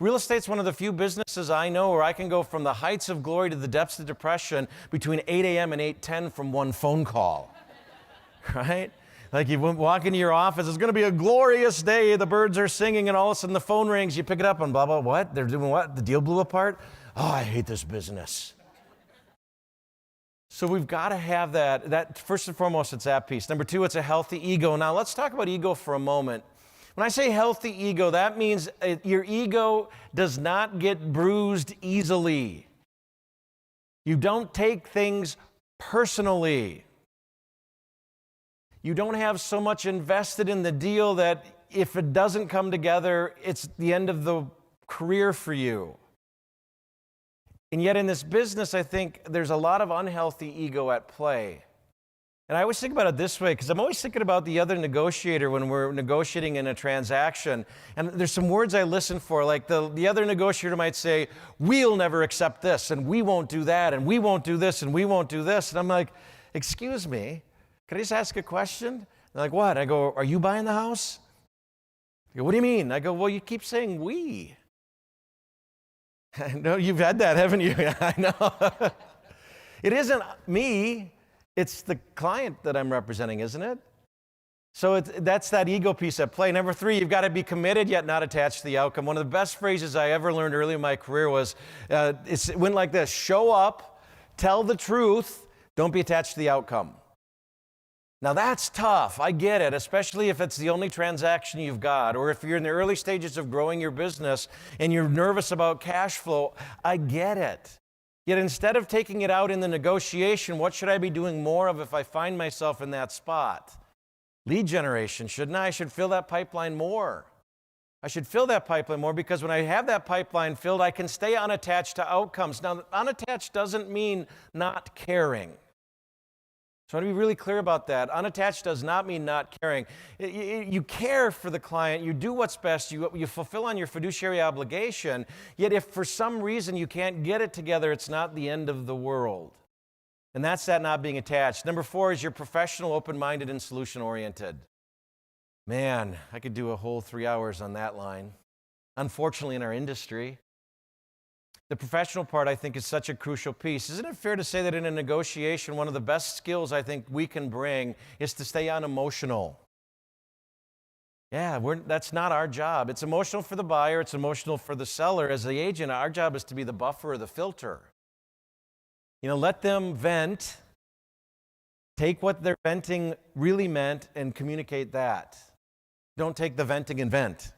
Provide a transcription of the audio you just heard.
Real estate's one of the few businesses I know where I can go from the heights of glory to the depths of depression between 8 a.m. and 8:10 from one phone call, right? Like you walk into your office, it's going to be a glorious day, the birds are singing, and all of a sudden the phone rings, you pick it up, and blah, blah, what? They're doing what? The deal blew apart? Oh, I hate this business. So we've got to have that first and foremost, it's that piece. Number two, it's a healthy ego. Now let's talk about ego for a moment. When I say healthy ego, that means your ego does not get bruised easily. You don't take things personally. You don't have so much invested in the deal that if it doesn't come together, it's the end of the career for you. And yet in this business, I think there's a lot of unhealthy ego at play. And I always think about it this way, because I'm always thinking about the other negotiator when we're negotiating in a transaction. And there's some words I listen for, like the other negotiator might say, we'll never accept this, and we won't do that, and we won't do this, and we won't do this. And I'm like, excuse me, can I just ask a question? They're like, what? I go, are you buying the house? They go, what do you mean? I go, well, you keep saying we. I know you've had that, haven't you? I know. It isn't me, it's the client that I'm representing, isn't it? So that's that ego piece at play. Number three, you've got to be committed yet not attached to the outcome. One of the best phrases I ever learned early in my career was, it went like this: show up, tell the truth, don't be attached to the outcome. Now that's tough, I get it, especially if it's the only transaction you've got, or if you're in the early stages of growing your business and you're nervous about cash flow, I get it. Yet instead of taking it out in the negotiation, what should I be doing more of if I find myself in that spot? Lead generation, shouldn't I? I should fill that pipeline more. I should fill that pipeline more, because when I have that pipeline filled, I can stay unattached to outcomes. Now, unattached doesn't mean not caring. So I want to be really clear about that. Unattached does not mean not caring. You care for the client, you do what's best, you fulfill on your fiduciary obligation, yet if for some reason you can't get it together, it's not the end of the world. And that's that not being attached. Number four is you're professional, open-minded, and solution-oriented. Man, I could do a whole 3 hours on that line. Unfortunately, in our industry, the professional part, I think, is such a crucial piece. Isn't it fair to say that in a negotiation, one of the best skills I think we can bring is to stay unemotional? Yeah, that's not our job. It's emotional for the buyer. It's emotional for the seller. As the agent, our job is to be the buffer or the filter. Let them vent, take what their venting really meant, and communicate that. Don't take the venting and vent.